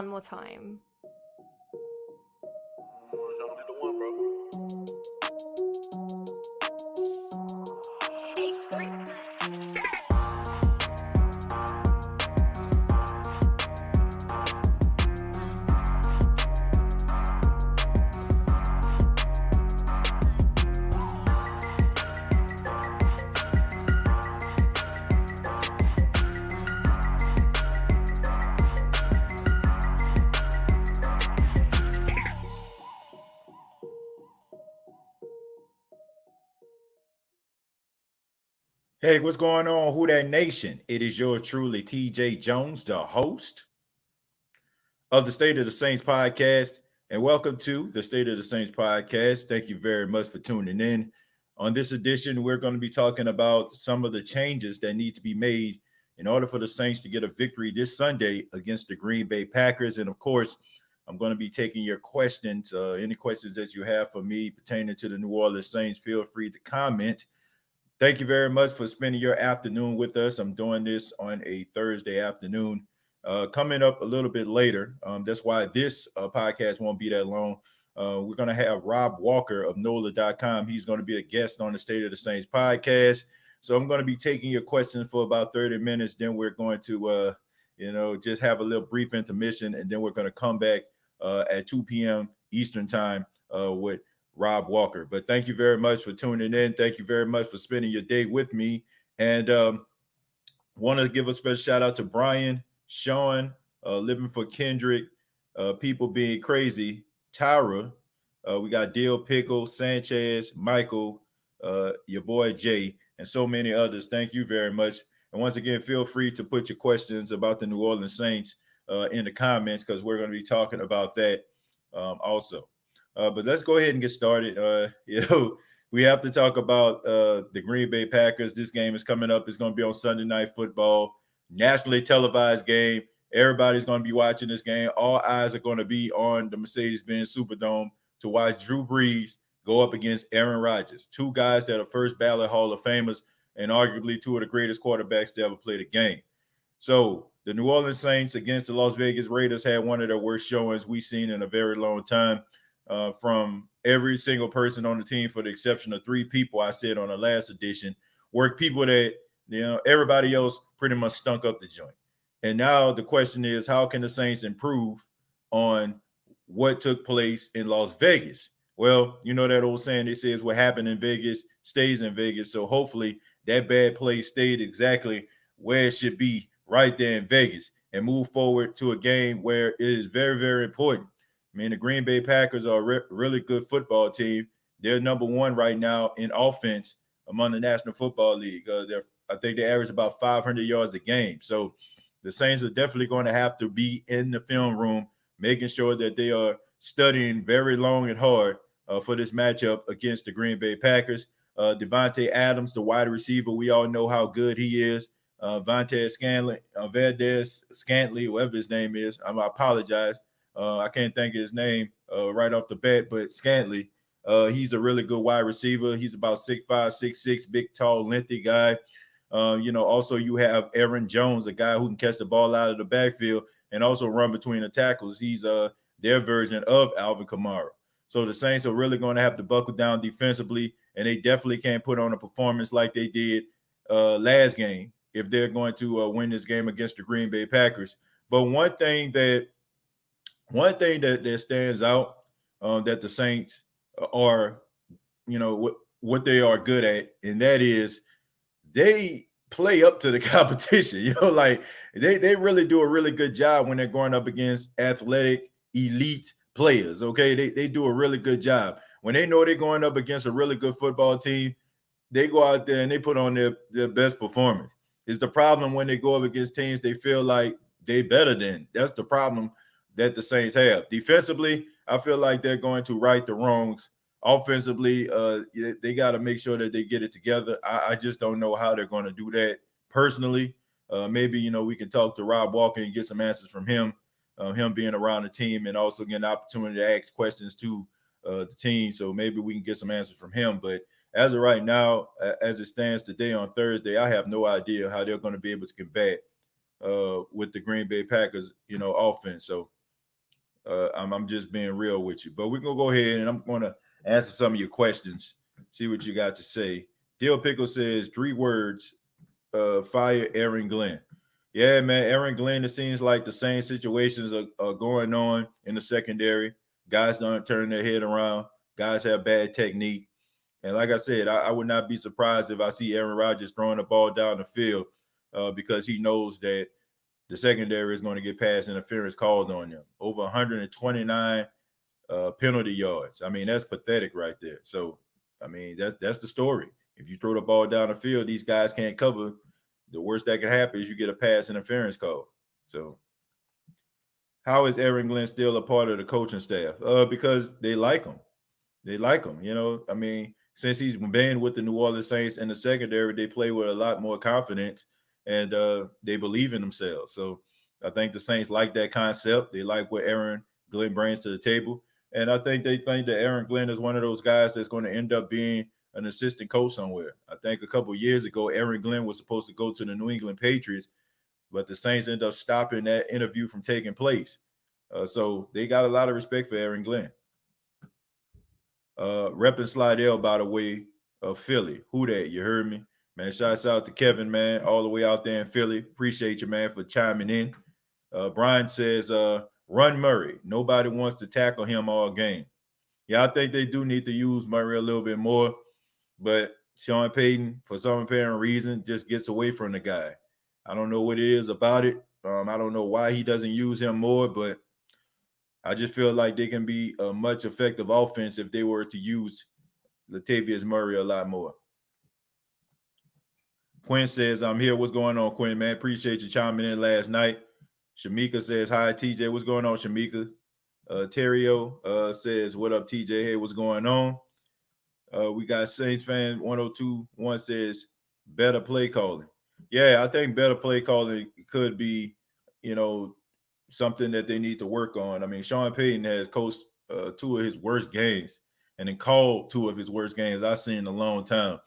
one more time. Y'all need the one, bro. Hey, what's going on, Who Dat Nation? It is yours truly, TJ Jones, the host of the State of the Saints podcast. And welcome to the State of the Saints podcast. Thank you very much for tuning in. On this edition, we're going to be talking about some of the changes that need to be made in order for the Saints to get a victory this Sunday against the Green Bay Packers. And of course, I'm going to be taking your questions. Any questions that you have for me pertaining to the New Orleans Saints, feel free to comment. Thank you very much for spending your afternoon with us. I'm doing this on a Thursday afternoon. Coming up a little bit later, that's why this podcast won't be that long. We're going to have Rob Walker of NOLA.com. He's going to be a guest on the State of the Saints podcast. So I'm going to be taking your questions for about 30 minutes. Then we're going to, just have a little brief intermission, and then we're going to come back at 2 p.m. Eastern time with Rob Walker. But thank you very much for tuning in. Thank you very much for spending your day with me. And want to give a special shout out to Brian, Sean, Living for Kendrick, People Being Crazy, Tyra. We got Dill Pickle, Sanchez, Michael, your boy Jay, and so many others. Thank you very much. And once again, feel free to put your questions about the New Orleans Saints in the comments, because we're going to be talking about that also. But let's go ahead and get started. We have to talk about the Green Bay Packers. This game is coming up. It's going to be on Sunday Night Football, nationally televised game. Everybody's going to be watching this game. All eyes are going to be on the Mercedes-Benz Superdome to watch Drew Brees go up against Aaron Rodgers, two guys that are first ballot Hall of Famers and arguably two of the greatest quarterbacks to ever play the game. So the New Orleans Saints against the Las Vegas Raiders had one of the worst showings we've seen in a very long time. From every single person on the team, for the exception of three people I said on the last edition, were people that, everybody else pretty much stunk up the joint. And now the question is, how can the Saints improve on what took place in Las Vegas? Well, you know that old saying that says what happened in Vegas stays in Vegas. So hopefully that bad play stayed exactly where it should be, right there in Vegas, and move forward to a game where it is very, very important. I mean, the Green Bay Packers are a really good football team. They're number one right now in offense among the National Football League. I think they average about 500 yards a game. So the Saints are definitely going to have to be in the film room, making sure that they are studying very long and hard for this matchup against the Green Bay Packers. Devontae Adams, the wide receiver, we all know how good he is. Valdez Scantley, whatever his name is. I apologize. I can't think of his name right off the bat, but Scantley, he's a really good wide receiver. He's about 6'5", 6'6", big, tall, lengthy guy. Also you have Aaron Jones, a guy who can catch the ball out of the backfield and also run between the tackles. He's their version of Alvin Kamara. So the Saints are really going to have to buckle down defensively, and they definitely can't put on a performance like they did last game if they're going to win this game against the Green Bay Packers. But one thing that stands out that the Saints are, what they are good at, and that is they play up to the competition. Like they really do a really good job when they're going up against athletic elite players. Okay, they do a really good job when they know they're going up against a really good football team. They go out there and they put on their best performance. It's the problem when they go up against teams they feel like they better than. That's the problem that the Saints have. Defensively, I feel like they're going to right the wrongs. Offensively, they got to make sure that they get it together. I just don't know how they're going to do that personally. Maybe, we can talk to Rob Walker and get some answers from him being around the team, and also get an opportunity to ask questions to the team. So maybe we can get some answers from him. But as of right now, as it stands today on Thursday, I have no idea how they're going to be able to combat with the Green Bay Packers, offense. So I'm just being real with you. But we're gonna go ahead and I'm gonna answer some of your questions. See what you got to say. Dill Pickle says 3 words. Fire Aaron Glenn. Yeah, man, Aaron Glenn. It seems like the same situations are going on in the secondary. Guys don't turn their head around. Guys have bad technique. And like I said, I would not be surprised if I see Aaron Rodgers throwing the ball down the field because he knows that the secondary is going to get pass interference called on them. Over 129 penalty yards. I mean, that's pathetic right there. So, I mean, that's the story. If you throw the ball down the field, these guys can't cover. The worst that can happen is you get a pass interference call. So, how is Aaron Glenn still a part of the coaching staff? Because they like him. They like him. You know, I mean, since he's been with the New Orleans Saints in the secondary, they play with a lot more confidence and they believe in themselves. So I think the Saints like that concept. They like what Aaron Glenn brings to the table. And I think they think that Aaron Glenn is one of those guys that's going to end up being an assistant coach somewhere. I think a couple of years ago, Aaron Glenn was supposed to go to the New England Patriots, but the Saints ended up stopping that interview from taking place. So they got a lot of respect for Aaron Glenn. Repping Slidell, by the way, of Philly. Who that? You heard me? Man, shouts out to Kevin, man, all the way out there in Philly. Appreciate you, man, for chiming in. Brian says, run Murray. Nobody wants to tackle him all game. Yeah, I think they do need to use Murray a little bit more, but Sean Payton, for some apparent reason, just gets away from the guy. I don't know what it is about it. I don't know why he doesn't use him more, but I just feel like they can be a much effective offense if they were to use Latavius Murray a lot more. Quinn says, I'm here. What's going on, Quinn, man? Appreciate you chiming in last night. Shamika says, hi, TJ. What's going on, Shamika? Terrio says, what up, TJ? Hey, what's going on? We got Saints fan 1021 says, better play calling. Yeah, I think better play calling could be, you know, something that they need to work on. I mean, Sean Payton has coached 2 of his worst games and then called 2 of his worst games I've seen in a long time.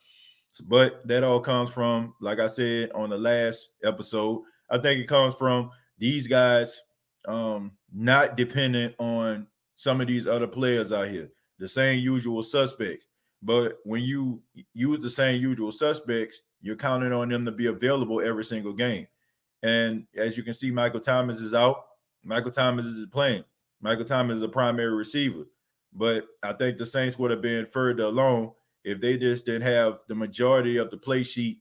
But that all comes from, like I said on the last episode, I think it comes from these guys not dependent on some of these other players out here, the same usual suspects. But when you use the same usual suspects, you're counting on them to be available every single game. And as you can see, Michael Thomas is out. Michael Thomas is playing. Michael Thomas is a primary receiver. But I think the Saints would have been further along if they just didn't have the majority of the play sheet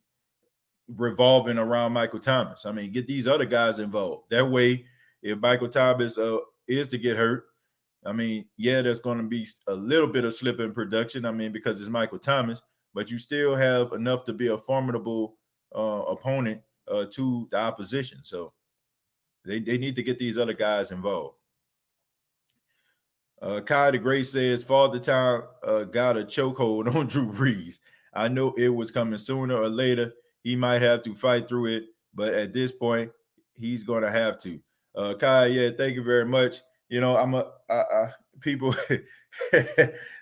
revolving around Michael Thomas. I mean, get these other guys involved. That way, if Michael Thomas is to get hurt, I mean, yeah, there's going to be a little bit of slip in production. I mean, because it's Michael Thomas, but you still have enough to be a formidable opponent to the opposition. So they need to get these other guys involved. Kai the Great says, Father Time got a chokehold on Drew Brees. I know it was coming sooner or later. He might have to fight through it, but at this point, he's going to have to. Kai, yeah, thank you very much. You know, people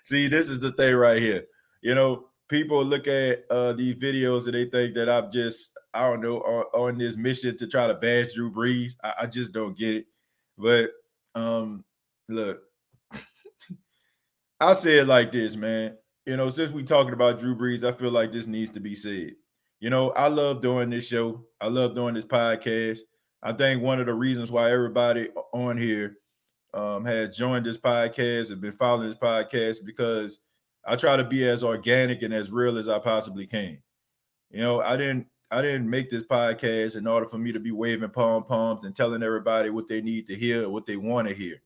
see, this is the thing right here. You know, people look at these videos and they think that I don't know, on this mission to try to bash Drew Brees. I just don't get it. But look, I say it like this, man. You know, since we talking about Drew Brees, I feel like this needs to be said. You know, I love doing this show. I love doing this podcast. I think one of the reasons why everybody on here has joined this podcast and been following this podcast because I try to be as organic and as real as I possibly can. You know, I didn't make this podcast in order for me to be waving pom poms and telling everybody what they need to hear or what they want to hear.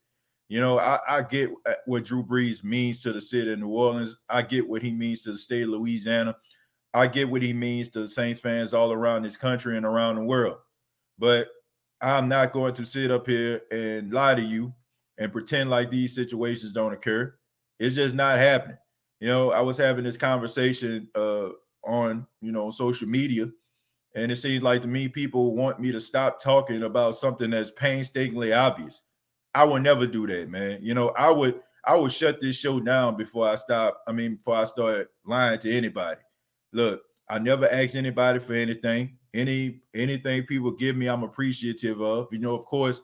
You know, I get what Drew Brees means to the city of New Orleans. I get what he means to the state of Louisiana. I get what he means to Saints fans all around this country and around the world. But I'm not going to sit up here and lie to you and pretend like these situations don't occur. It's just not happening. You know, I was having this conversation on, social media, and it seems like to me people want me to stop talking about something that's painstakingly obvious. I would never do that, man. You know, I would shut this show down before I start lying to anybody. Look, I never ask anybody for anything. Anything people give me, I'm appreciative of. You know, of course,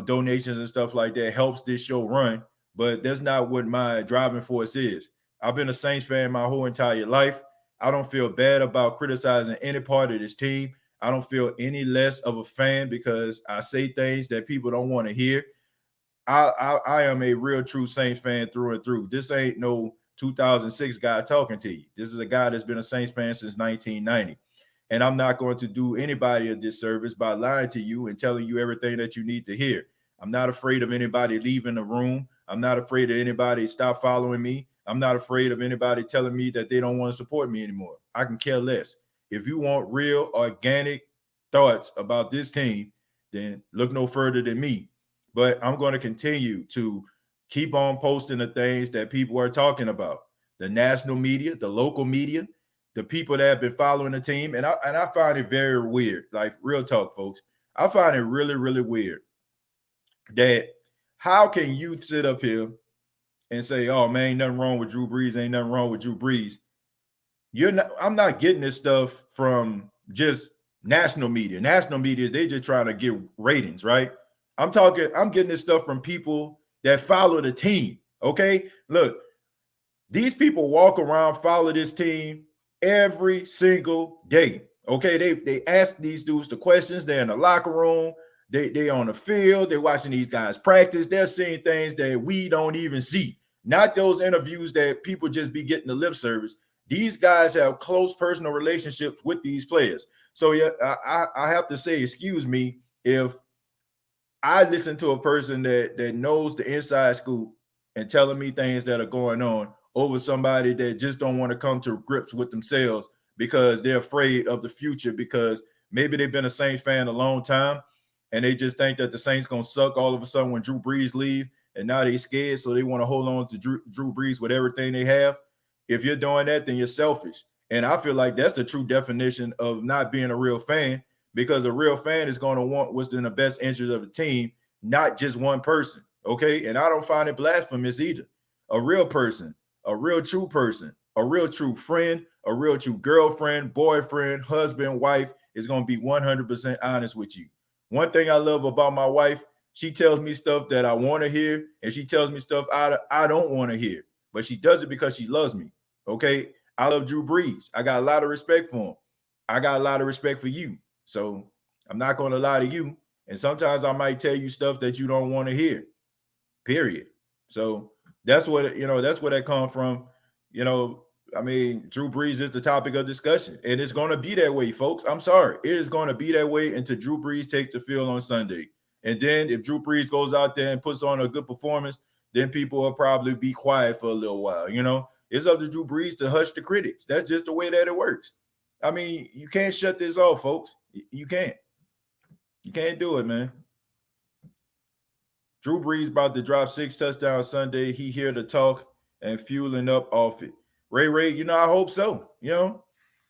donations and stuff like that helps this show run. But that's not what my driving force is. I've been a Saints fan my whole entire life. I don't feel bad about criticizing any part of this team. I don't feel any less of a fan because I say things that people don't want to hear. I am a real true Saints fan through and through. This ain't no 2006 guy talking to you. This is a guy that's been a Saints fan since 1990. And I'm not going to do anybody a disservice by lying to you and telling you everything that you need to hear. I'm not afraid of anybody leaving the room. I'm not afraid of anybody stop following me. I'm not afraid of anybody telling me that they don't want to support me anymore. I can care less. If you want real, organic thoughts about this team, then look no further than me. But I'm going to continue to keep on posting the things that people are talking about. The national media, the local media, the people that have been following the team. And I find it very weird. Like, real talk, folks. I find it really, really weird that how can you sit up here and say, oh, man, ain't nothing wrong with Drew Brees, ain't nothing wrong with Drew Brees. I'm not getting this stuff from just national media. National media, they just trying to get ratings, right? I'm getting this stuff from people that follow the team. Okay. Look, these people walk around, follow this team every single day. Okay. They ask these dudes the questions. They're in the locker room. They on the field. They're watching these guys practice. They're seeing things that we don't even see. Not those interviews that people just be getting the lip service. These guys have close personal relationships with these players. So yeah, I have to say, excuse me, if I listen to a person that knows the inside scoop and telling me things that are going on over somebody that just don't want to come to grips with themselves because they're afraid of the future, because maybe they've been a Saints fan a long time and they just think that the Saints gonna suck all of a sudden when Drew Brees leave, and now they scared, so they want to hold on to Drew Brees with everything they have. If you're doing that, then you're selfish. And I feel like that's the true definition of not being a real fan, because a real fan is going to want what's in the best interest of the team, not just one person. Okay. And I don't find it blasphemous either. A real person, a real true person, a real true friend, a real true girlfriend, boyfriend, husband, wife is going to be 100% honest with you. One thing I love about my wife, she tells me stuff that I want to hear, and she tells me stuff I don't want to hear, but she does it because she loves me. Okay. I love Drew Brees. I got a lot of respect for him. I got a lot of respect for you. So I'm not going to lie to you. And sometimes I might tell you stuff that you don't want to hear, period. So that's what, that's where that comes from. I mean, Drew Brees is the topic of discussion, and it's going to be that way, folks. I'm sorry. It is going to be that way until Drew Brees takes the field on Sunday. And then if Drew Brees goes out there and puts on a good performance, then people will probably be quiet for a little while. It's up to Drew Brees to hush the critics. That's just the way that it works. I mean, you can't shut this off, folks. You can't. You can't do it, man. Drew Brees about to drop 6 touchdowns Sunday. He here to talk and fueling up off it. Ray, I hope so.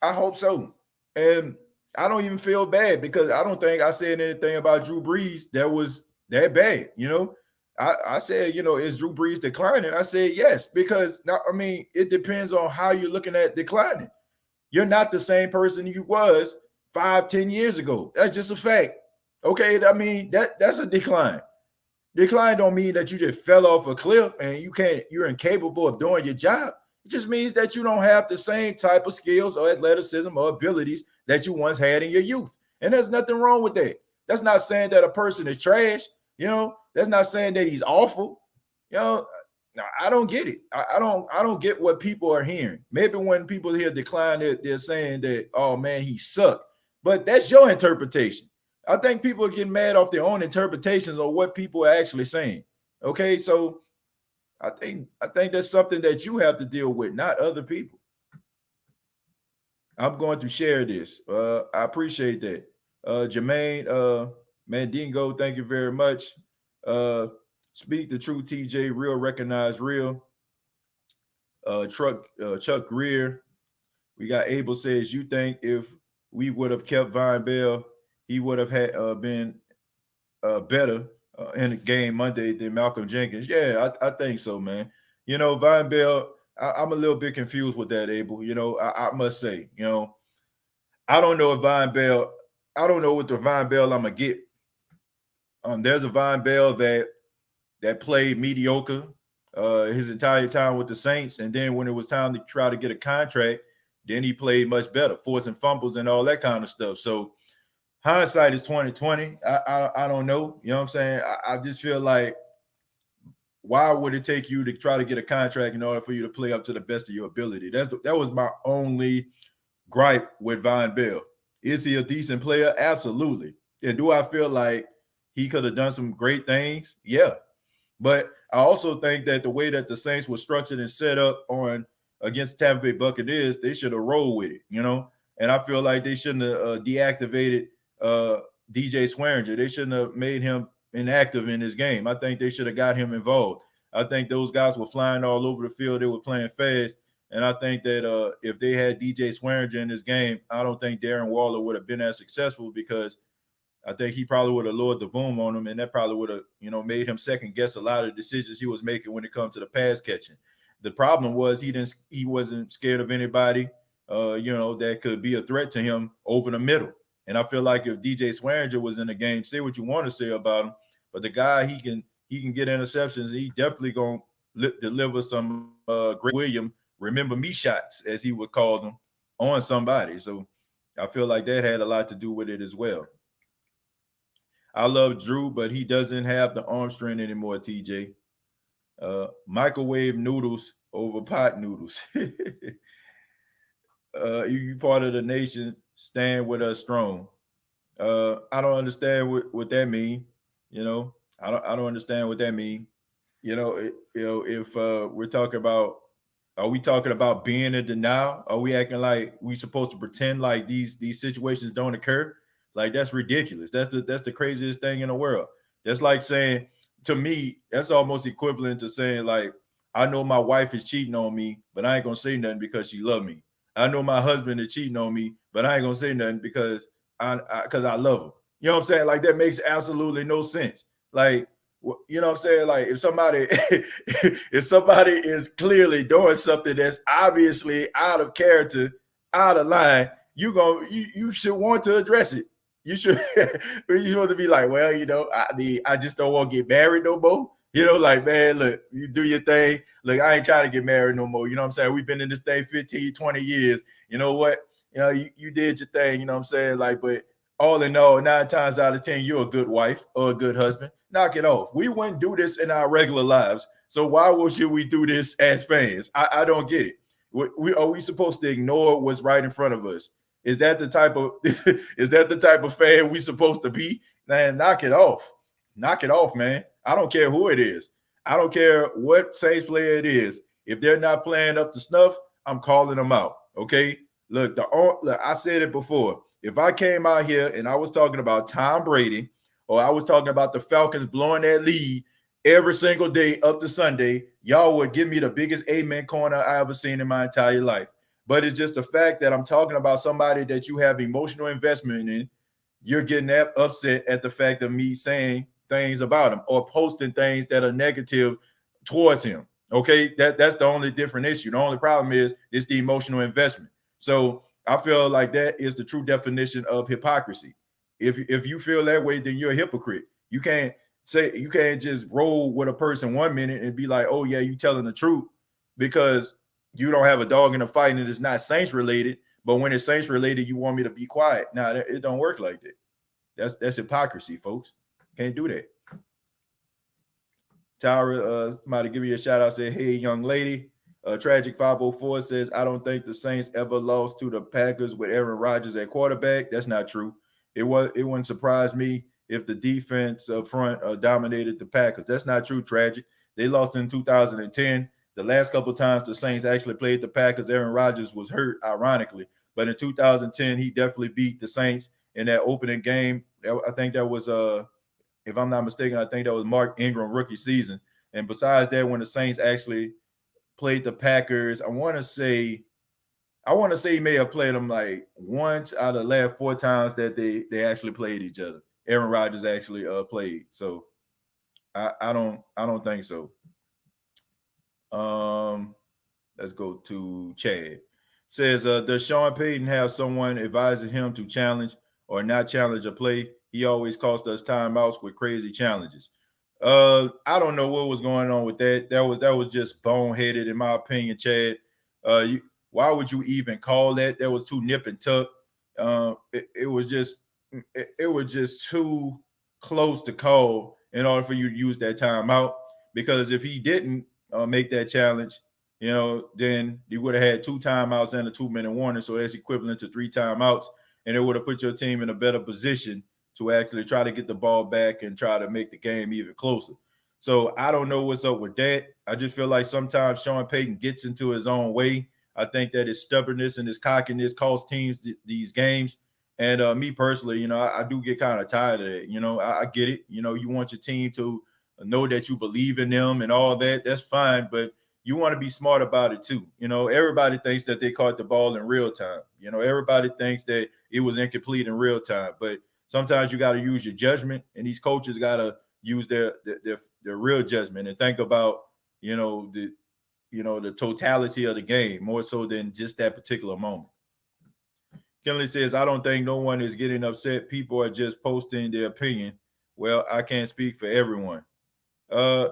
I hope so. And I don't even feel bad because I don't think I said anything about Drew Brees that was that bad. I said, is Drew Brees declining? I said yes, because now, I mean, it depends on how you're looking at declining. You're not the same person you was 5-10 years ago. That's just a fact. Okay, I mean, that's a decline. Decline don't mean that you just fell off a cliff and you're incapable of doing your job. It just means that you don't have the same type of skills or athleticism or abilities that you once had in your youth. And there's nothing wrong with that. That's not saying that a person is trash. That's not saying that he's awful. I don't get it. I don't get what people are hearing. Maybe when people hear decline, they're saying that, oh man, he sucked. But that's your interpretation. I think people are getting mad off their own interpretations of what people are actually saying. Okay, so I think that's something that you have to deal with, not other people. I'm going to share this. I appreciate that. Jermaine Mandingo, thank you very much. Speak the truth, TJ. Real, recognize real. Chuck Greer. We got Abel says, you think if we would have kept Von Bell, he would have had been better in the game Monday than Malcolm Jenkins? Yeah, I think so, man. Von Bell, I'm a little bit confused with that, Abel. I must say, I don't know if Von Bell, I don't know what the Von Bell I'm going to get There's a Von Bell that played mediocre his entire time with the Saints, and then when it was time to try to get a contract, then he played much better, forcing fumbles and all that kind of stuff. So hindsight is 2020. I don't know. You know what I'm saying? I just feel like, why would it take you to try to get a contract in order for you to play up to the best of your ability? That was my only gripe with Von Bell. Is he a decent player? Absolutely. And do I feel like he could have done some great things? Yeah. But I also think that the way that the Saints were structured and set up on against Tampa Bay Buccaneers, they should have rolled with it, you know. And I feel like they shouldn't have deactivated DJ Swearinger. They shouldn't have made him inactive in his game. I think they should have got him involved. I think those guys were flying all over the field. They were playing fast. And I think that if they had DJ Swearinger in this game, I don't think Darren Waller would have been as successful, because I think he probably would have lowered the boom on him, and that probably would have, made him second guess a lot of the decisions he was making when it comes to the pass catching. The problem was he wasn't scared of anybody, that could be a threat to him over the middle. And I feel like if DJ Swearinger was in the game, say what you want to say about him, but the guy, he can get interceptions. And he definitely gonna deliver some great William remember me shots, as he would call them, on somebody. So I feel like that had a lot to do with it as well. I love Drew, but he doesn't have the arm strength anymore, TJ. Microwave noodles over pot noodles. You part of the nation, stand with us strong. I don't understand what that mean. I don't understand what that mean. If we're talking about, are we talking about being in denial? Are we acting like we supposed to pretend like these situations don't occur? Like, that's ridiculous. That's the craziest thing in the world. That's like saying, to me, that's almost equivalent to saying, like, I know my wife is cheating on me, but I ain't gonna say nothing because she love me. I know my husband is cheating on me, but I ain't gonna say nothing because I love him. You know what I'm saying? Like, that makes absolutely no sense. Like, you know what I'm saying? Like, if somebody if somebody is clearly doing something that's obviously out of character, out of line, you should want to address it. You should you want to be like, well, I just don't want to get married no more. Like, man, look, you do your thing. Look, I ain't trying to get married no more. You know what I'm saying? We've been in this thing 15, 20 years. You know what? You did your thing, you know what I'm saying? Like, but all in all, 9 times out of 10, you're a good wife or a good husband. Knock it off. We wouldn't do this in our regular lives. So why should we do this as fans? I don't get it. Are we supposed to ignore what's right in front of us? Is that the type of fan we supposed to be? Man, knock it off. Knock it off, man. I don't care who it is. I don't care what Saints player it is. If they're not playing up to snuff, I'm calling them out. Okay. Look, I said it before. If I came out here and I was talking about Tom Brady, or I was talking about the Falcons blowing that lead every single day up to Sunday, y'all would give me the biggest amen corner I ever seen in my entire life. But it's just the fact that I'm talking about somebody that you have emotional investment in. You're getting upset at the fact of me saying things about him or posting things that are negative towards him. Okay, that's the only different issue. The only problem is it's the emotional investment. So I feel like that is the true definition of hypocrisy. If you feel that way, then you're a hypocrite. You can't just roll with a person 1 minute and be like, oh yeah, you telling the truth, because you don't have a dog in the fight and it's not Saints related. But when it's Saints related, you want me to be quiet. Nah, it don't work like that. That's hypocrisy, folks. Can't do that. Tyra, somebody give me a shout out. Say, hey, young lady. Tragic 504 says, I don't think the Saints ever lost to the Packers with Aaron Rodgers at quarterback. That's not true. It wouldn't surprise me if the defense up front dominated the Packers. That's not true, Tragic. They lost in 2010. The last couple of times the Saints actually played the Packers, Aaron Rodgers was hurt, ironically. But in 2010, he definitely beat the Saints in that opening game. I think that was, if I'm not mistaken, I think that was Mark Ingram rookie season. And besides that, when the Saints actually played the Packers, I want to say he may have played them like once out of the last 4 times that they actually played each other. Aaron Rodgers actually played. So I don't think so. Let's go to Chad. Says, does Sean Payton have someone advising him to challenge or not challenge a play he always cost us timeouts with crazy challenges. I don't know what was going on with that. That was just boneheaded in my opinion, Chad. Why would you even call that? That was too nip and tuck. It was just it was just too close to call in order for you to use that timeout. Because if he didn't make that challenge, then you would have had 2 timeouts and a 2-minute warning. So that's equivalent to 3 timeouts, and it would have put your team in a better position to actually try to get the ball back and try to make the game even closer. So I don't know what's up with that. I just feel like sometimes Sean Payton gets into his own way. I think that his stubbornness and his cockiness cost teams these games. And me personally, I do get kind of tired of it. I get it. You want your team to know that you believe in them and all that. That's fine. But you want to be smart about it too. Everybody thinks that they caught the ball in real time. Everybody thinks that it was incomplete in real time. But sometimes you got to use your judgment, and these coaches got to use their real judgment and think about the totality of the game more so than just that particular moment. Kenley says, I don't think no one is getting upset. People are just posting their opinion. Well, I can't speak for everyone. I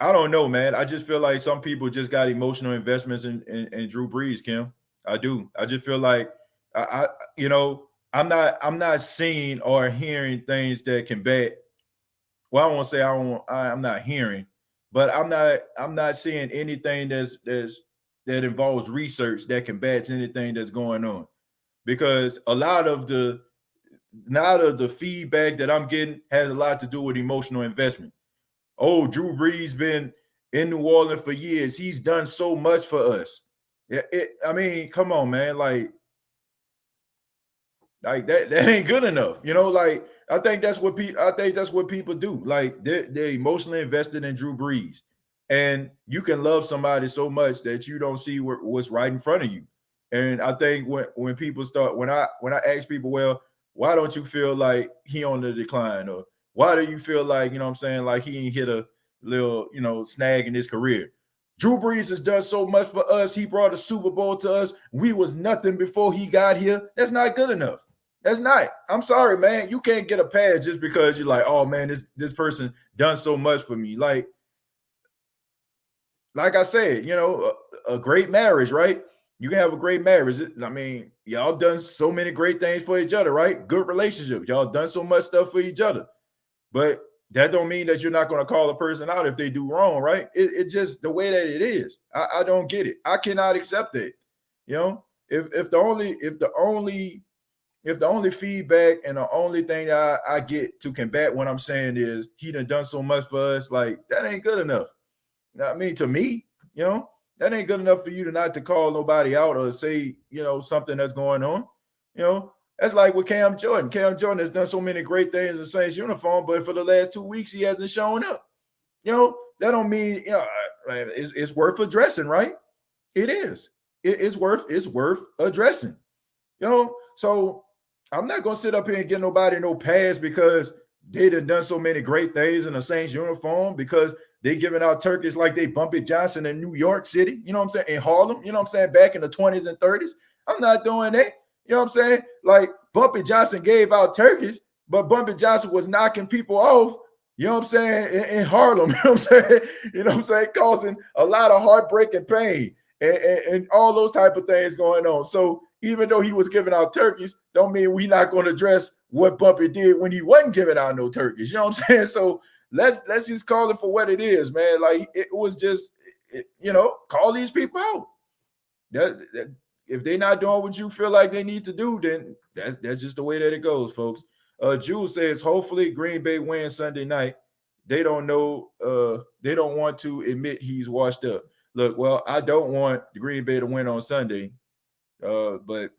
don't know, man. I just feel like some people just got emotional investments in Drew Brees, Kim. I do. I just feel like I'm not seeing or hearing things that combat. Well, I won't say I'm not hearing, but I'm not seeing anything that involves research that combats anything that's going on. Because a lot of the feedback that I'm getting has a lot to do with emotional investment. Oh, Drew Brees been in New Orleans for years. He's done so much for us. Yeah, I mean, come on, man. Like that ain't good enough. Like I think that's what people do. Like they're emotionally invested in Drew Brees. And you can love somebody so much that you don't see what's right in front of you. And I think when people start, when I ask people, well, why don't you feel like he on the decline? Or why do you feel like, what I'm saying, like he ain't hit a little, snag in his career? Drew Brees has done so much for us. He brought a Super Bowl to us. We was nothing before he got here. That's not good enough. That's not. I'm sorry, man. You can't get a pass just because you're like, oh man, this person done so much for me. Like I said, a great marriage, right? You can have a great marriage. I mean, y'all done so many great things for each other, right? Good relationship. Y'all done so much stuff for each other. But that don't mean that you're not going to call a person out if they do wrong, right? It just the way that it is. I don't get it. I cannot accept it. If the only feedback and the only thing that I get to combat what I'm saying is he done so much for us, like that ain't good enough. I mean, to me, that ain't good enough for you to not to call nobody out or say, something that's going on. That's like with Cam Jordan. Cam Jordan has done so many great things in Saints uniform, but for the last 2 weeks, he hasn't shown up. That don't mean, it's worth addressing, right? It is. It's worth addressing. So I'm not going to sit up here and get nobody no pass because they done so many great things in the Saints uniform, because they giving out turkeys like they Bumpy Johnson in New York City, you know what I'm saying, in Harlem, you know what I'm saying, back in the 20s and 30s. I'm not doing that. You know what I'm saying? Like Bumpy Johnson gave out turkeys, but Bumpy Johnson was knocking people off, you know what I'm saying, in Harlem, you know what I'm saying, causing a lot of heartbreak and pain and all those type of things going on. So even though he was giving out turkeys, don't mean we not going to address what Bumpy did when he wasn't giving out no turkeys. You know what I'm saying? So let's just call it for what it is, man. Like it was just, call these people out. That if they're not doing what you feel like they need to do, then that's just the way that it goes, folks. Jules says, hopefully Green Bay wins Sunday night. They don't know. They don't want to admit he's washed up. Look, well, I don't want the Green Bay to win on Sunday. But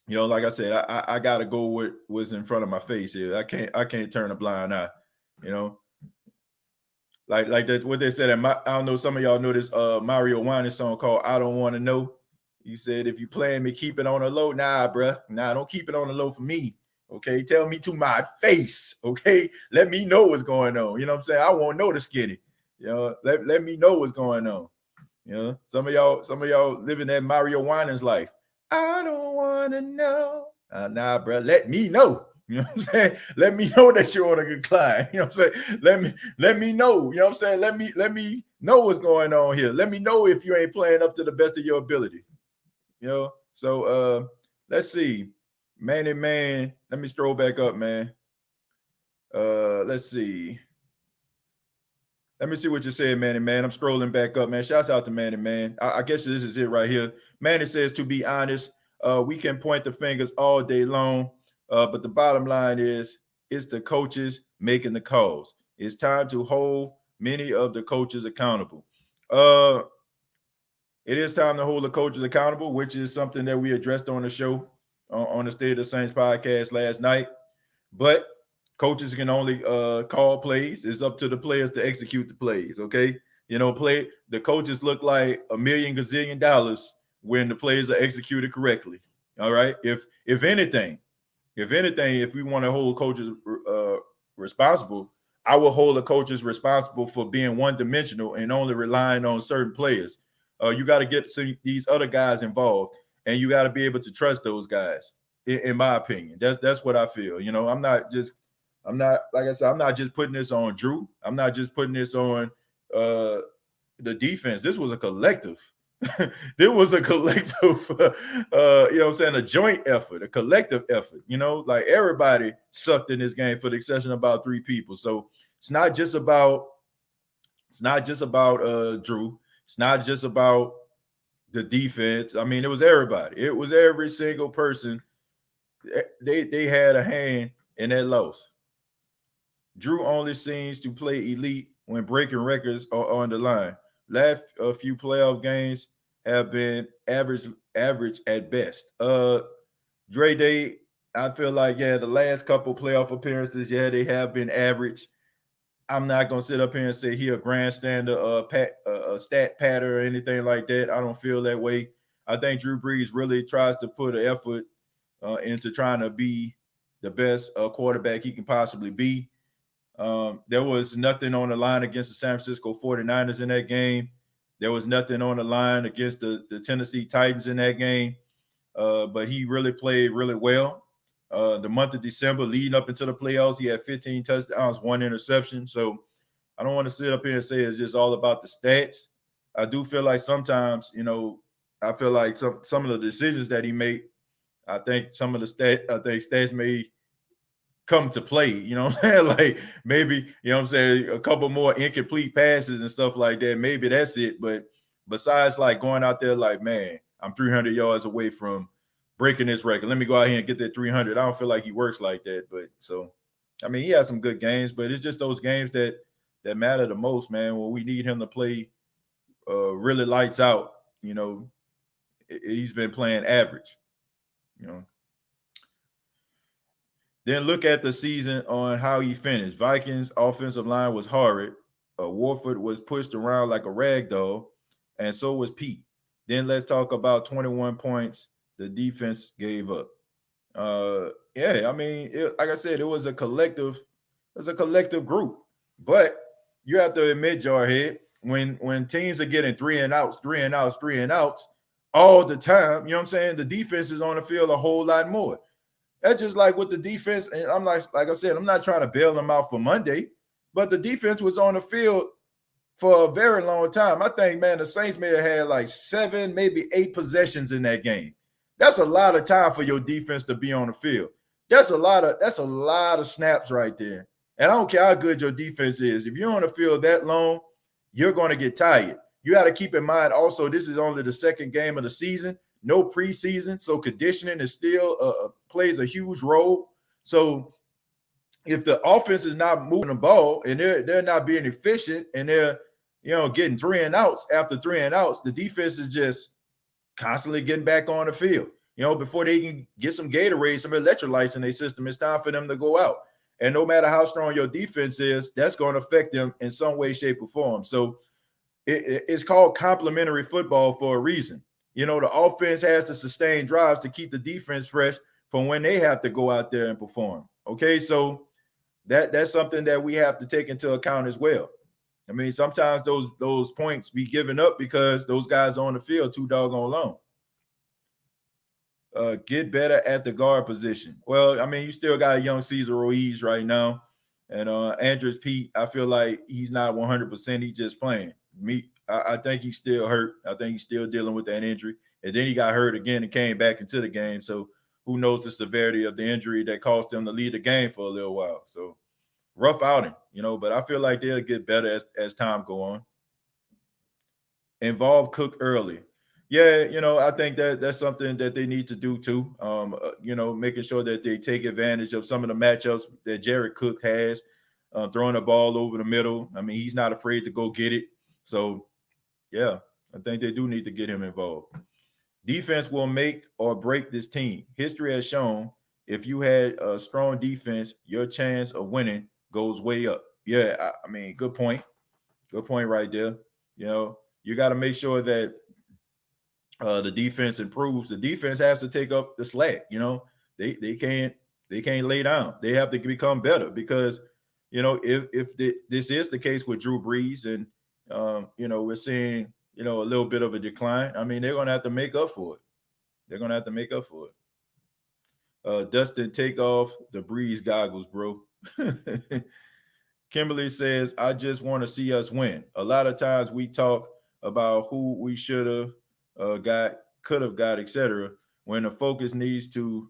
like I said, I gotta go with what's in front of my face here. I can't turn a blind eye, like that what they said. I don't know, some of y'all know this Mario Winans song called I Don't Want to Know. He said, if you playing me, keep it on the low. Nah, bruh. Nah, don't keep it on the low for me. Okay, tell me to my face. Okay, let me know what's going on. You know what I'm saying? I won't know the skinny. Let me know what's going on. Some of y'all living that Mario Winans life. I don't want to know. Nah, bro. Let me know. You know what I'm saying? Let me know that you're on a good climb. You know what I'm saying? Let me know. You know what I'm saying? Let me know what's going on here. Let me know if you ain't playing up to the best of your ability. You know. So let's see. Man. Let me scroll back up, man. Let's see. Let me see what you said, Manny Man. I'm scrolling back up, man. Shouts out to Manny Man. I guess this is it right here. Manny says, to be honest, we can point the fingers all day long, but the bottom line is, it's the coaches making the calls. It's time to hold many of the coaches accountable. It is time to hold the coaches accountable, which is something that we addressed on the show on the State of the Saints podcast last night. But coaches can only call plays. It's up to the players to execute the plays. Okay, you know, the coaches look like $1 million gazillion dollars when the plays are executed correctly. All right. If anything, if we want to hold coaches responsible, I will hold the coaches responsible for being one-dimensional and only relying on certain players. You got to get these other guys involved, and you got to be able to trust those guys. In my opinion, that's what I feel. You know, I'm not like I said, I'm not just putting this on Drew. I'm not just putting this on the defense. This was a collective. There was a collective, you know what I'm saying, a joint effort, a collective effort. You know, like everybody sucked in this game for the exception of about 3 people. So it's not just about Drew. It's not just about the defense. I mean, it was everybody. It was every single person. They had a hand in that loss. Drew only seems to play elite when breaking records are on the line. Last few playoff games have been average at best. Dre Day, I feel like, yeah, the last couple playoff appearances, yeah, they have been average. I'm not gonna sit up here and say he a grandstander, a stat patter or anything like that. I don't feel that way. I think Drew Brees really tries to put an effort into trying to be the best quarterback he can possibly be. There was nothing on the line against the San Francisco 49ers in that game. There was nothing on the line against the Tennessee Titans in that game. But he really played really well. The month of December leading up into the playoffs, he had 15 touchdowns, 1 interception. So I don't want to sit up here and say it's just all about the stats. I do feel like sometimes, you know, I feel like some of the decisions that he made, I think some of the stats may come to play, you know what I'm saying? Like maybe, you know what I'm saying, a couple more incomplete passes and stuff like that. Maybe that's it. But besides like going out there like, man, I'm 300 yards away from breaking this record. Let me go out here and get that 300. I don't feel like he works like that. But so, I mean, he has some good games, but it's just those games that matter the most, man. When we need him to play really lights out, you know, he's been playing average, you know. Then look at the season on how he finished. Vikings offensive line was horrid. Warford was pushed around like a rag doll, and so was Pete. Then let's talk about 21 points the defense gave up. Yeah, I mean, like I said, it was a collective group. But you have to admit, Jarhead, when teams are getting 3 and outs all the time, you know what I'm saying? The defense is on the field a whole lot more. That's just like with the defense. And I'm like I said, I'm not trying to bail them out for Monday, but the defense was on the field for a very long time. I think, man, the Saints may have had like 7, maybe 8 possessions in that game. That's a lot of time for your defense to be on the field. That's a lot of snaps right there. And I don't care how good your defense is. If you're on the field that long, you're going to get tired. You got to keep in mind also, this is only the second game of the season. No preseason, so conditioning is still plays a huge role. So if the offense is not moving the ball and they're not being efficient and they're, you know, getting 3 and outs after 3 and outs, the defense is just constantly getting back on the field. You know, before they can get some Gatorade, some electrolytes in their system, it's time for them to go out. And no matter how strong your defense is, that's going to affect them in some way, shape, or form. So it's called complementary football for a reason. You know, the offense has to sustain drives to keep the defense fresh from when they have to go out there and perform. Okay, so that's something that we have to take into account as well. I mean, sometimes those points be given up because those guys are on the field too doggone long. Get better at the guard position. Well, I mean, you still got a young Cesar Ruiz right now. And Andres Pete, I feel like he's not 100%. He's just playing. I think he's still hurt. I think he's still dealing with that injury. And then he got hurt again and came back into the game. So who knows the severity of the injury that caused him to lead the game for a little while. So rough outing, but I feel like they'll get better as time go on. Involve Cook early. Yeah, I think that's something that they need to do too. Making sure that they take advantage of some of the matchups that Jared Cook has, throwing the ball over the middle. I mean, he's not afraid to go get it. So, yeah, I think they do need to get him involved. Defense will make or break this team. History has shown if you had a strong defense, your chance of winning goes way up. Yeah, I mean, good point. Good point right there. You got to make sure that the defense improves. The defense has to take up the slack. They can't lay down. They have to become better because if this is the case with Drew Brees and we're seeing a little bit of a decline. I mean, they're gonna have to make up for it. Dustin, take off the Brees goggles, bro. Kimberly says, I just want to see us win. A lot of times we talk about who we should have could have got, etc., when the focus needs to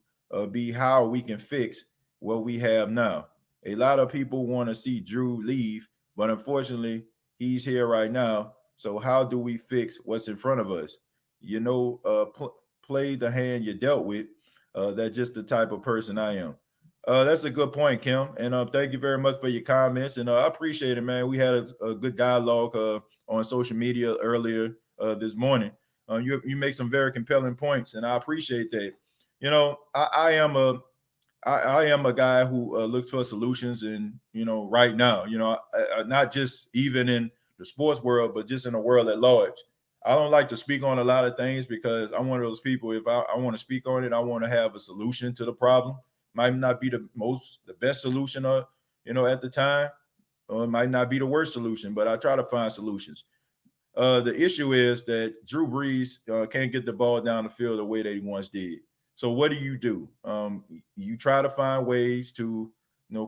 be how we can fix what we have now. A lot of people want to see Drew leave, but unfortunately, he's here right now. So how do we fix what's in front of us? Play the hand you dealt with. That's just the type of person I am. That's a good point, Kim. And thank you very much for your comments. And I appreciate it, man. We had a good dialogue on social media earlier this morning. You make some very compelling points, and I appreciate that. I am a guy who looks for solutions, and right now, not just even in the sports world, but just in the world at large. I don't like to speak on a lot of things because I'm one of those people. If I want to speak on it, I want to have a solution to the problem. Might not be the best solution, at the time, or it might not be the worst solution, but I try to find solutions. The issue is that Drew Brees can't get the ball down the field the way that he once did. So what do? You try to find ways to,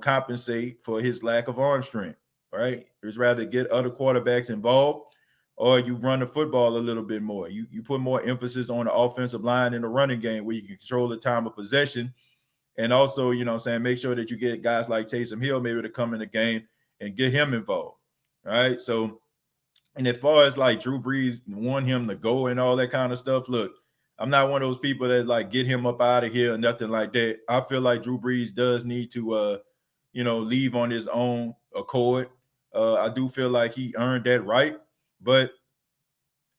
compensate for his lack of arm strength, right? It's rather get other quarterbacks involved, or you run the football a little bit more. You put more emphasis on the offensive line in the running game where you can control the time of possession. And also, make sure that you get guys like Taysom Hill maybe to come in the game and get him involved. All right. So, and as far as like Drew Brees want him to go and all that kind of stuff, look, I'm not one of those people that like get him up out of here or nothing like that. I feel like Drew Brees does need to, leave on his own accord. I do feel like he earned that right. But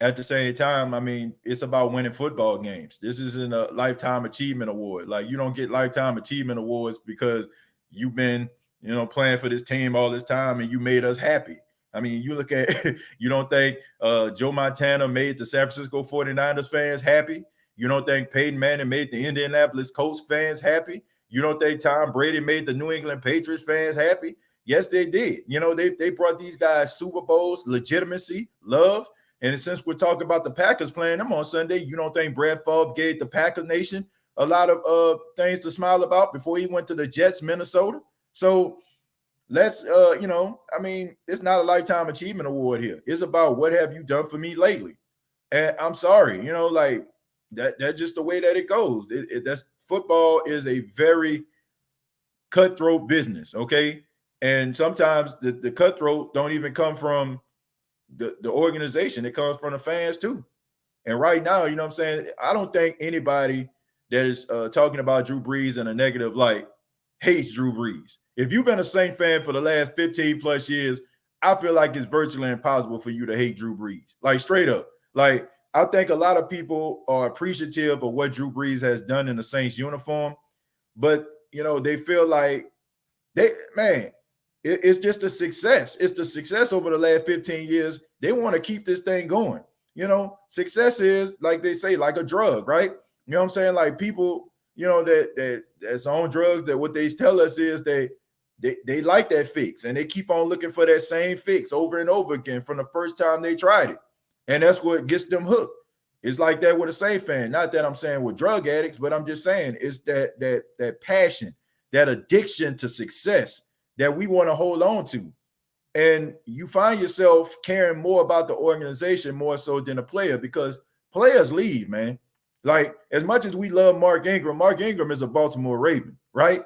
at the same time, I mean, it's about winning football games. This isn't a lifetime achievement award. Like, you don't get lifetime achievement awards because you've been, playing for this team all this time and you made us happy. I mean, you look at, you don't think Joe Montana made the San Francisco 49ers fans happy? You don't think Peyton Manning made the Indianapolis Colts fans happy? You don't think Tom Brady made the New England Patriots fans happy? Yes, they did. They brought these guys Super Bowls, legitimacy, love. And since we're talking about the Packers playing them on Sunday, you don't think Brad Favre gave the Packer Nation a lot of things to smile about before he went to the Jets, Minnesota? So let's, I mean, it's not a lifetime achievement award here. It's about what have you done for me lately? And I'm sorry, like that's just the way that it goes. That's football is a very cutthroat business, okay? And sometimes the cutthroat don't even come from the organization. It comes from the fans too. And right now, you know what I'm saying? I don't think anybody that is talking about Drew Brees in a negative light hates Drew Brees. If you've been a Saint fan for the last 15 plus years, I feel like it's virtually impossible for you to hate Drew Brees. Like straight up. Like I think a lot of people are appreciative of what Drew Brees has done in the Saints uniform, but they feel like it's just a success. It's the success over the last 15 years. They want to keep this thing going. Success is, like they say, like a drug, right? You know what I'm saying? Like people, that's on drugs, that what they tell us is they like that fix and they keep on looking for that same fix over and over again from the first time they tried it. And that's what gets them hooked. It's like that with a Saints fan. Not that I'm saying with drug addicts, but I'm just saying it's that passion, that addiction to success that we want to hold on to. And you find yourself caring more about the organization more so than a player, because players leave, man. Like, as much as we love Mark Ingram is a Baltimore Raven, right?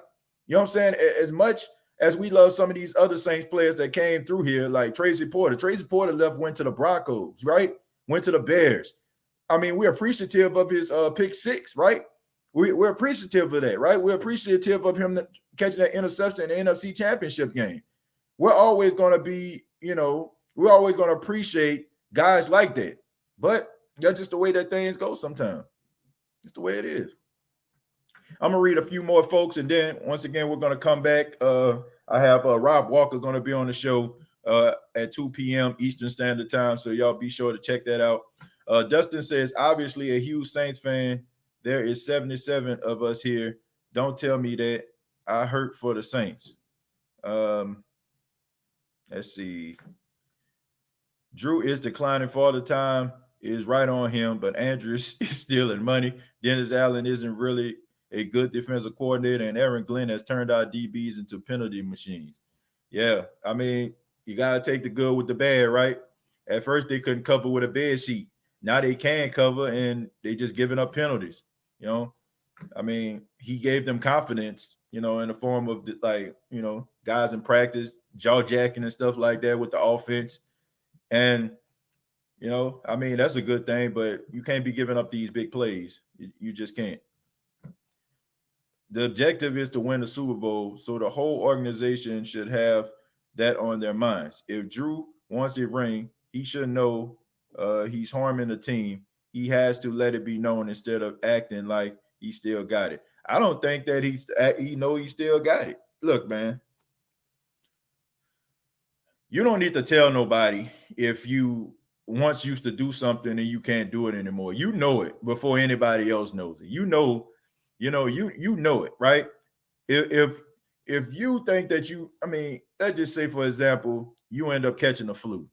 You know what I'm saying? As much as we love some of these other Saints players that came through here, like Tracy Porter. Tracy Porter left, went to the Broncos, right? Went to the Bears. I mean, we're appreciative of his pick six, right? We're appreciative of that, right? We're appreciative of him catching that interception in the NFC Championship game. We're always going to be, we're always going to appreciate guys like that. But that's just the way that things go sometimes. It's the way it is. I'm going to read a few more folks, and then once again, we're going to come back. I have Rob Walker going to be on the show at 2 p.m. Eastern Standard Time, so y'all be sure to check that out. Dustin says, obviously a huge Saints fan. There is 77 of us here. Don't tell me that. I hurt for the Saints. Let's see. Drew is declining for the time. Is right on him, but Andrews is stealing money. Dennis Allen isn't really a good defensive coordinator, and Aaron Glenn has turned our DBs into penalty machines. Yeah, I mean, you got to take the good with the bad, right? At first, they couldn't cover with a bed sheet. Now they can cover, and they just giving up penalties. I mean, he gave them confidence, in the form of guys in practice, jaw jacking and stuff like that with the offense. And, I mean, that's a good thing, but you can't be giving up these big plays. You just can't. The objective is to win the Super Bowl, so the whole organization should have that on their minds. If Drew wants a ring, he should know he's harming the team. He has to let it be known instead of acting like he still got it. I don't think that he still got it. Look, man, you don't need to tell nobody if you once used to do something and you can't do it anymore. You know it before anybody else knows it. You know it, right? If you think that let's just say, for example, you end up catching the flu.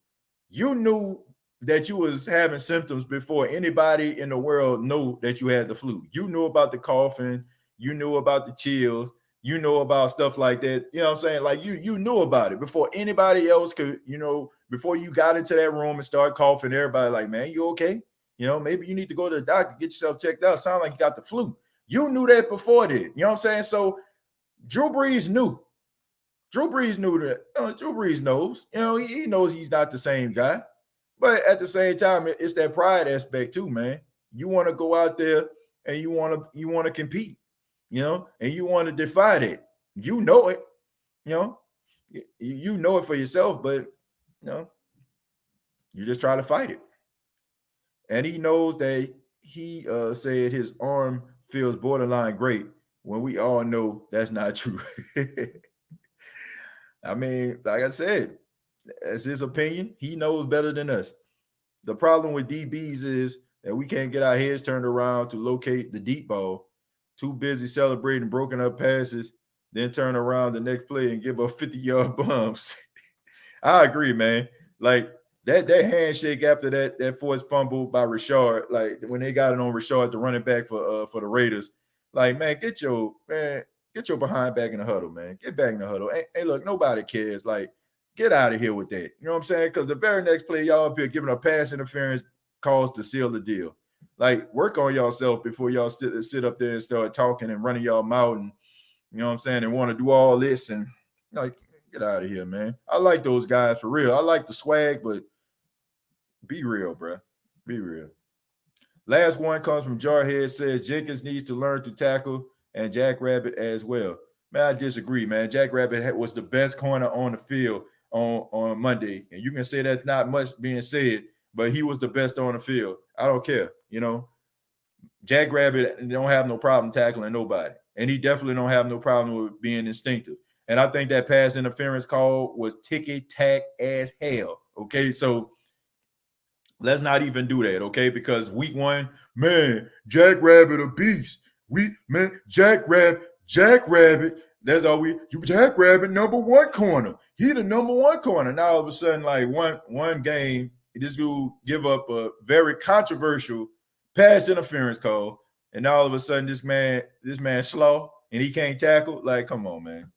You knew that you was having symptoms before anybody in the world knew that you had the flu. You knew about the coughing, you knew about the chills, you know about stuff like that. You know what I'm saying? Like you knew about it before anybody else could, before you got into that room and started coughing, everybody like, man, you okay? Maybe you need to go to the doctor, get yourself checked out. Sound like you got the flu. You knew that before that. You know what I'm saying? So Drew Brees knew. Drew Brees knew that. Drew Brees knows. He knows he's not the same guy. But at the same time, it's that pride aspect too, man. You want to go out there and you want to compete, and you want to defy that. You know it, you know it for yourself, but you just try to fight it. And he knows that he said his arm feels borderline great when we all know that's not true. I mean, like I said, that's his opinion. He knows better than us. The problem with DBs is that we can't get our heads turned around to locate the deep ball. Too busy celebrating broken up passes, then turn around the next play and give up 50-yard bombs. I agree, man. Like that handshake after that forced fumble by Rashard, like when they got it on Rashard, the running back for the Raiders. Like, man, get your behind back in the huddle, man. Get back in the huddle. Hey, look, nobody cares. Like, get out of here with that. You know what I'm saying? Because the very next play, y'all up here giving a pass interference calls to seal the deal. Like, work on yourself before y'all sit up there and start talking and running y'all mouth and, you know what I'm saying, and want to do all this and, like, get out of here, man. I like those guys for real. I like the swag, but be real, bro. Be real. Last one comes from Jarhead, says Jenkins needs to learn to tackle and Jackrabbit as well. Man, I disagree, man. Jackrabbit was the best corner on the field on Monday. And you can say that's not much being said, but he was the best on the field. I don't care. Jackrabbit don't have no problem tackling nobody. And he definitely don't have no problem with being instinctive. And I think that pass interference call was ticky-tack as hell. Okay, so let's not even do that, okay? Because week one, man, Jackrabbit a beast. Jackrabbit. That's all Jackrabbit number one corner. He the number one corner. Now all of a sudden, like one game, this dude give up a very controversial pass interference call, and all of a sudden this man slow and he can't tackle. Like, come on, man.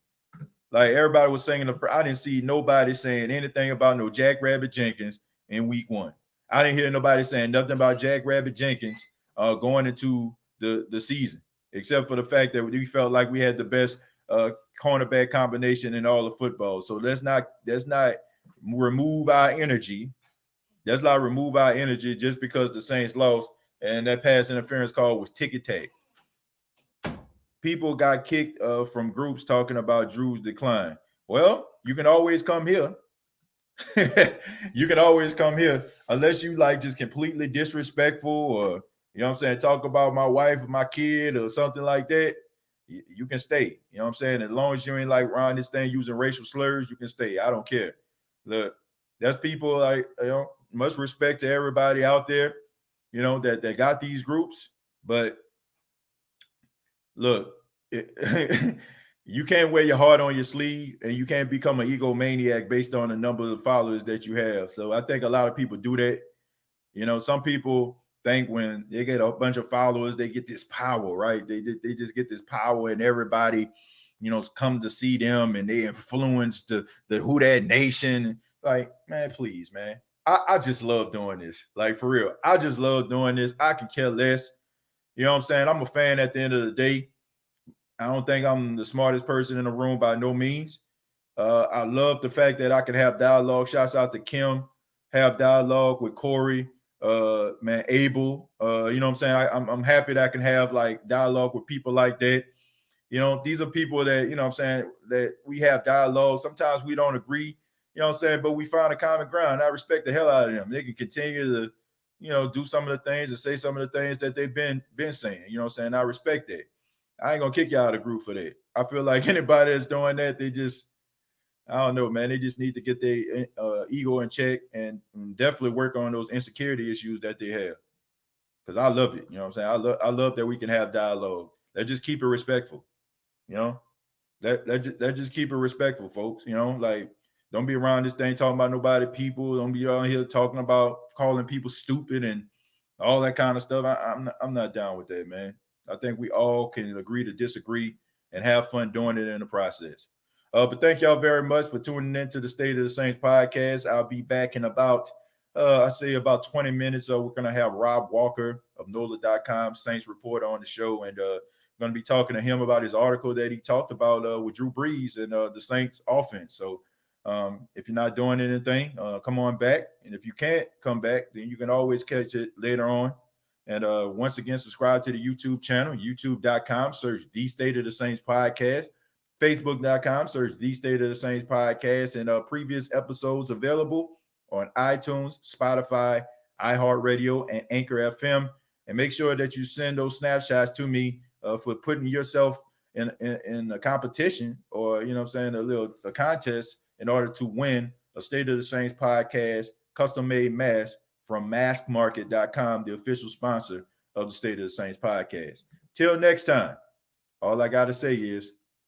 Like everybody was singing. I didn't see nobody saying anything about no Jackrabbit Jenkins in week 1. I didn't hear nobody saying nothing about Jackrabbit Jenkins going into the season, except for the fact that we felt like we had the best cornerback combination in all of football. So let's not remove our energy. Let's not remove our energy just because the Saints lost and that pass interference call was ticket tag. People got kicked from groups talking about Drew's decline. Well, you can always come here. You can always come here unless you like just completely disrespectful or, you know what I'm saying, talk about my wife or my kid or something like that. You can stay. You know what I'm saying? As long as you ain't like around this thing using racial slurs, you can stay. I don't care. Look, that's people like, much respect to everybody out there, that got these groups. But look, you can't wear your heart on your sleeve and you can't become an egomaniac based on the number of followers that you have. So I think a lot of people do that. Some people think when they get a bunch of followers, they get this power, right? They just get this power and everybody, come to see them and they influence the Who Dat Nation. Like, man, please, man. I just love doing this. Like, for real. I just love doing this. I can care less. You know what I'm saying? I'm a fan at the end of the day. I don't think I'm the smartest person in the room by no means. I love the fact that I can have dialogue. Shouts out to Kim. Have dialogue with Corey, man, Abel. You know what I'm saying? I'm happy that I can have like dialogue with people like that. These are people that, what I'm saying, that we have dialogue. Sometimes we don't agree, what I'm saying, but we find a common ground. I respect the hell out of them. They can continue to, do some of the things and say some of the things that they've been saying. You know what I'm saying? I respect that. I ain't gonna kick you out of the group for that. I feel like anybody that's doing that, they just, I don't know, man. They just need to get their ego in check and definitely work on those insecurity issues that they have. Because I love it. You know what I'm saying? I love that we can have dialogue. Let's just keep it respectful. That just keep it respectful, folks. Like, don't be around this thing talking about nobody people. Don't be around here talking about calling people stupid and all that kind of stuff. I'm not down with that, man. I think we all can agree to disagree and have fun doing it in the process. But thank y'all very much for tuning in to the State of the Saints podcast. I'll be back in about 20 minutes. We're going to have Rob Walker of NOLA.com, Saints reporter, on the show. And going to be talking to him about his article that he talked about with Drew Brees and the Saints offense. So if you're not doing anything, come on back. And if you can't come back, then you can always catch it later on. And once again, subscribe to the YouTube channel, youtube.com, search The State of the Saints Podcast, facebook.com, search The State of the Saints Podcast, and previous episodes available on iTunes, Spotify, iHeartRadio, and Anchor FM. And make sure that you send those snapshots to me for putting yourself in a competition or, a contest in order to win a State of the Saints Podcast custom-made mask from maskmarket.com, the official sponsor of the State of the Saints podcast. Till next time, all I got to say is